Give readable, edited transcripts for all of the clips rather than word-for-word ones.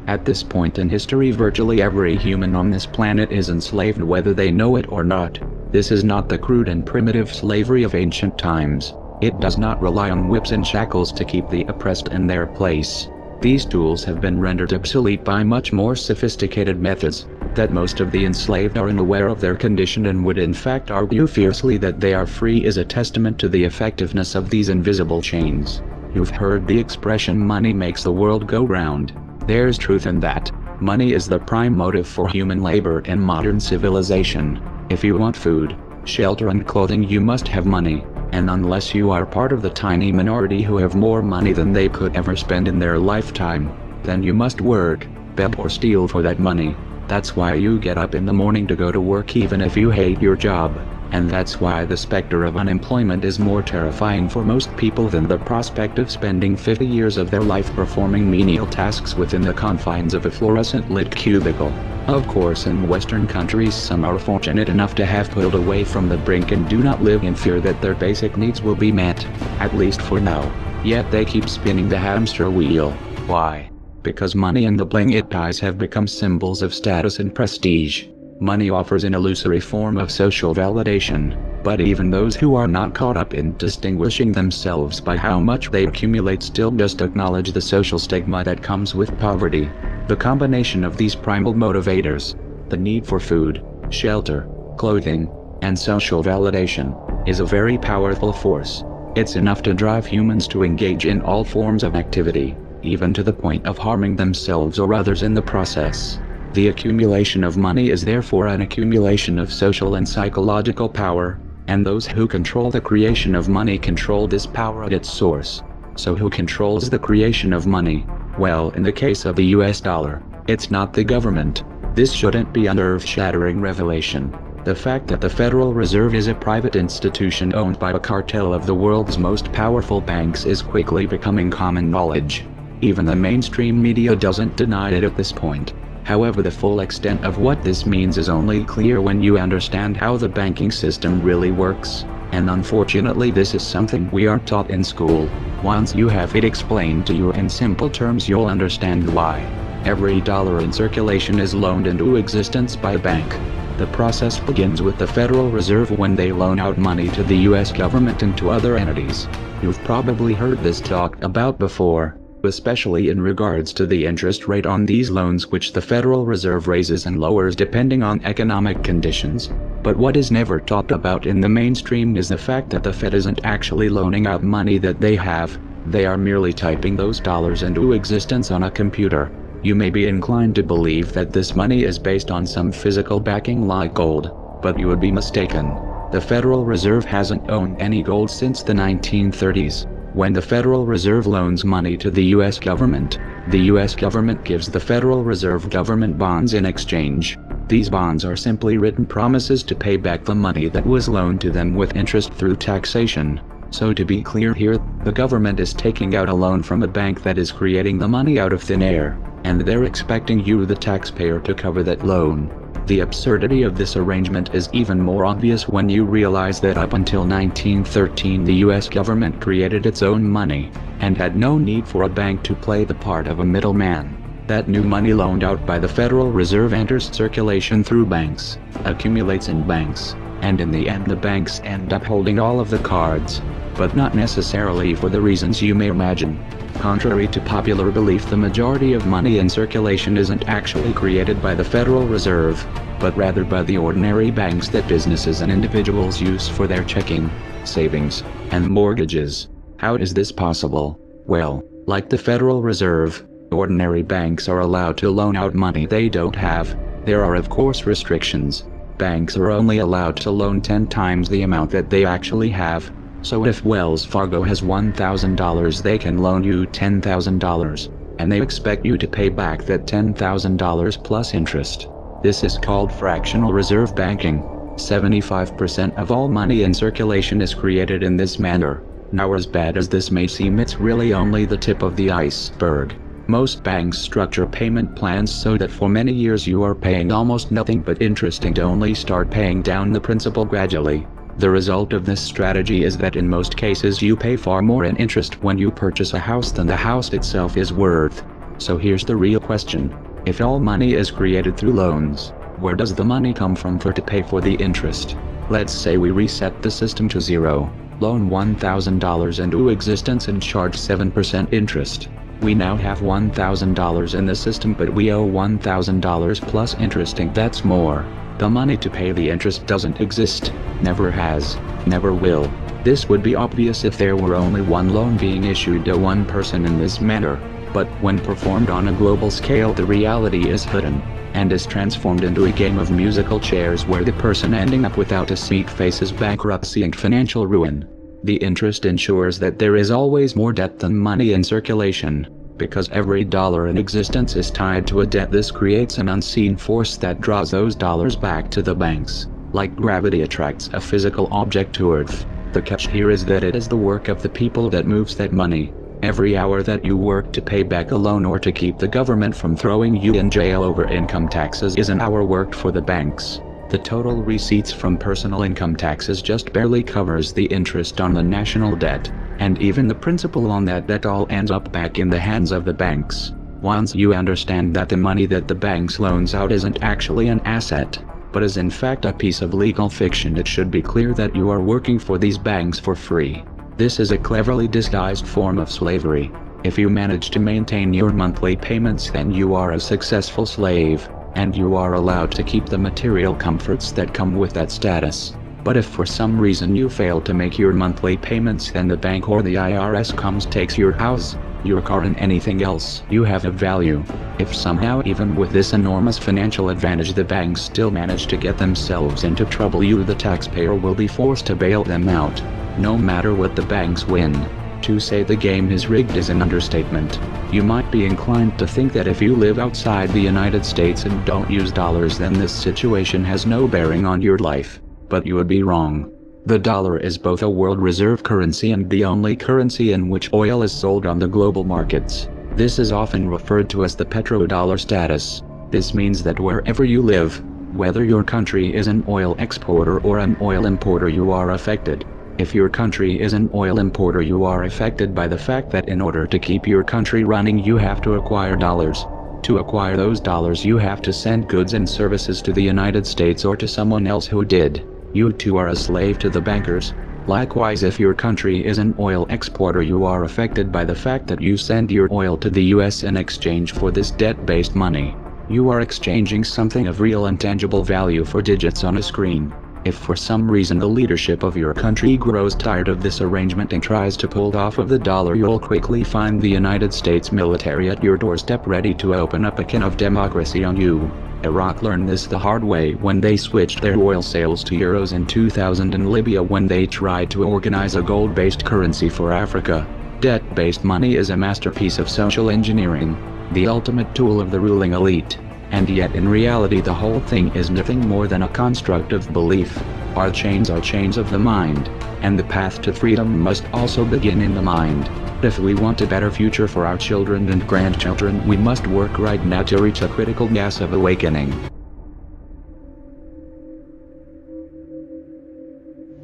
At this point in history, virtually every human on this planet is enslaved whether they know it or not. This is not the crude and primitive slavery of ancient times. It does not rely on whips and shackles to keep the oppressed in their place. These tools have been rendered obsolete by much more sophisticated methods. That most of the enslaved are unaware of their condition and would in fact argue fiercely that they are free is a testament to the effectiveness of these invisible chains. You've heard the expression money makes the world go round. There's truth in that. Money is the prime motive for human labor in modern civilization. If you want food, shelter and clothing, you must have money, and unless you are part of the tiny minority who have more money than they could ever spend in their lifetime, then you must work, beg or steal for that money. That's why you get up in the morning to go to work even if you hate your job. And that's why the specter of unemployment is more terrifying for most people than the prospect of spending 50 years of their life performing menial tasks within the confines of a fluorescent-lit cubicle. Of course, in Western countries some are fortunate enough to have pulled away from the brink and do not live in fear that their basic needs will be met, at least for now. Yet they keep spinning the hamster wheel. Why? Because money and the bling it ties have become symbols of status and prestige. Money offers an illusory form of social validation, but even those who are not caught up in distinguishing themselves by how much they accumulate still just acknowledge the social stigma that comes with poverty. The combination of these primal motivators, the need for food, shelter, clothing, and social validation, is a very powerful force. It's enough to drive humans to engage in all forms of activity, even to the point of harming themselves or others in the process. The accumulation of money is therefore an accumulation of social and psychological power, and those who control the creation of money control this power at its source. So who controls the creation of money? Well, in the case of the US dollar, it's not the government. This shouldn't be an earth-shattering revelation. The fact that the Federal Reserve is a private institution owned by a cartel of the world's most powerful banks is quickly becoming common knowledge. Even the mainstream media doesn't deny it at this point. However, the full extent of what this means is only clear when you understand how the banking system really works, and unfortunately this is something we aren't taught in school. Once you have it explained to you in simple terms, you'll understand why. Every dollar in circulation is loaned into existence by a bank. The process begins with the Federal Reserve when they loan out money to the US government and to other entities. You've probably heard this talked about before, especially in regards to the interest rate on these loans, which the Federal Reserve raises and lowers depending on economic conditions. But what is never talked about in the mainstream is the fact that the Fed isn't actually loaning out money that they have. They are merely typing those dollars into existence on a computer. You may be inclined to believe that this money is based on some physical backing like gold, but you would be mistaken. The Federal Reserve hasn't owned any gold since the 1930s. When the Federal Reserve loans money to the US government, the US government gives the Federal Reserve government bonds in exchange. These bonds are simply written promises to pay back the money that was loaned to them with interest through taxation. So to be clear here, the government is taking out a loan from a bank that is creating the money out of thin air, and they're expecting you, the taxpayer, to cover that loan. The absurdity of this arrangement is even more obvious when you realize that up until 1913 the US government created its own money, and had no need for a bank to play the part of a middleman. That new money loaned out by the Federal Reserve enters circulation through banks, accumulates in banks, and in the end the banks end up holding all of the cards, but not necessarily for the reasons you may imagine. Contrary to popular belief, the majority of money in circulation isn't actually created by the Federal Reserve, but rather by the ordinary banks that businesses and individuals use for their checking, savings, and mortgages. How is this possible? Well, like the Federal Reserve, ordinary banks are allowed to loan out money they don't have. There are of course restrictions. Banks are only allowed to loan 10 times the amount that they actually have. So if Wells Fargo has $1,000, they can loan you $10,000, and they expect you to pay back that $10,000 plus interest. This is called fractional reserve banking. 75% of all money in circulation is created in this manner. Now, as bad as this may seem, it's really only the tip of the iceberg. Most banks structure payment plans so that for many years you are paying almost nothing but interest and only start paying down the principal gradually. The result of this strategy is that in most cases you pay far more in interest when you purchase a house than the house itself is worth. So here's the real question. If all money is created through loans, where does the money come from to pay for the interest? Let's say we reset the system to zero, loan $1,000 into existence and charge 7% interest. We now have $1,000 in the system, but we owe $1,000 plus interest, and that's more. The money to pay the interest doesn't exist, never has, never will. This would be obvious if there were only one loan being issued to one person in this manner. But when performed on a global scale, the reality is hidden, and is transformed into a game of musical chairs where the person ending up without a seat faces bankruptcy and financial ruin. The interest ensures that there is always more debt than money in circulation. Because every dollar in existence is tied to a debt, this creates an unseen force that draws those dollars back to the banks. Like gravity attracts a physical object to Earth. The catch here is that it is the work of the people that moves that money. Every hour that you work to pay back a loan or to keep the government from throwing you in jail over income taxes is an hour worked for the banks. The total receipts from personal income taxes just barely covers the interest on the national debt, and even the principal on that debt all ends up back in the hands of the banks. Once you understand that the money that the banks loans out isn't actually an asset, but is in fact a piece of legal fiction, it should be clear that you are working for these banks for free. This is a cleverly disguised form of slavery. If you manage to maintain your monthly payments, then you are a successful slave, and you are allowed to keep the material comforts that come with that status. But if for some reason you fail to make your monthly payments, then the bank or the IRS takes your house, your car, and anything else you have of value. If somehow, even with this enormous financial advantage, the banks still manage to get themselves into trouble, you, the taxpayer, will be forced to bail them out, no matter what the banks win. To say the game is rigged is an understatement. You might be inclined to think that if you live outside the United States and don't use dollars, then this situation has no bearing on your life. But you would be wrong. The dollar is both a world reserve currency and the only currency in which oil is sold on the global markets. This is often referred to as the petrodollar status. This means that wherever you live, whether your country is an oil exporter or an oil importer, you are affected. If your country is an oil importer, you are affected by the fact that in order to keep your country running, you have to acquire dollars. To acquire those dollars, you have to send goods and services to the United States or to someone else who did. You too are a slave to the bankers. Likewise, if your country is an oil exporter, you are affected by the fact that you send your oil to the US in exchange for this debt-based money. You are exchanging something of real and tangible value for digits on a screen. If for some reason the leadership of your country grows tired of this arrangement and tries to pull off of the dollar, you'll quickly find the United States military at your doorstep ready to open up a can of democracy on you. Iraq learned this the hard way when they switched their oil sales to euros in 2000, and Libya when they tried to organize a gold-based currency for Africa. Debt-based money is a masterpiece of social engineering, the ultimate tool of the ruling elite. And yet in reality the whole thing is nothing more than a construct of belief. Our chains are chains of the mind, and the path to freedom must also begin in the mind. If we want a better future for our children and grandchildren, we must work right now to reach a critical mass of awakening.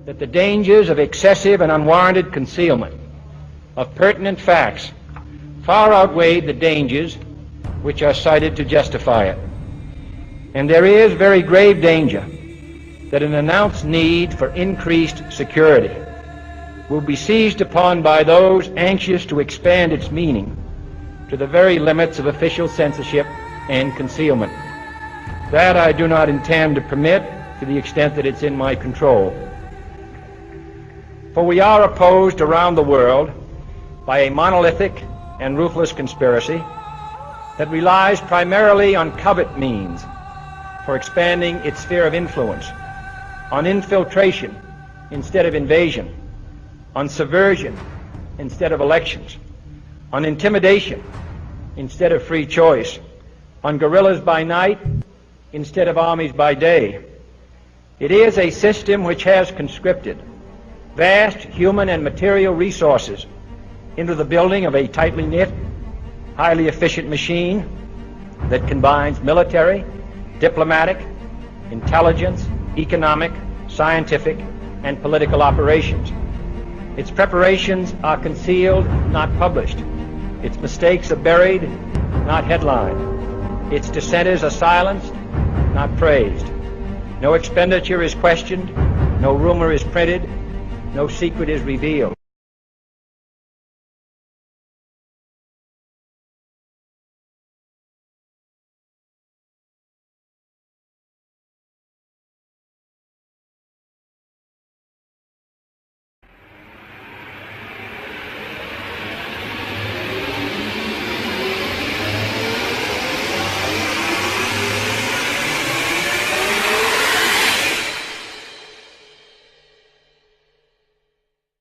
That the dangers of excessive and unwarranted concealment of pertinent facts far outweigh the dangers which are cited to justify it. And there is very grave danger that an announced need for increased security will be seized upon by those anxious to expand its meaning to the very limits of official censorship and concealment. That I do not intend to permit to the extent that it's in my control. For we are opposed around the world by a monolithic and ruthless conspiracy that relies primarily on covert means for expanding its sphere of influence, on infiltration instead of invasion, on subversion instead of elections, on intimidation instead of free choice, on guerrillas by night instead of armies by day. It is a system which has conscripted vast human and material resources into the building of a tightly knit, highly efficient machine that combines military, diplomatic, intelligence, economic, scientific, and political operations. Its preparations are concealed, not published. Its mistakes are buried, not headlined. Its dissenters are silenced, not praised. No expenditure is questioned, no rumor is printed, no secret is revealed.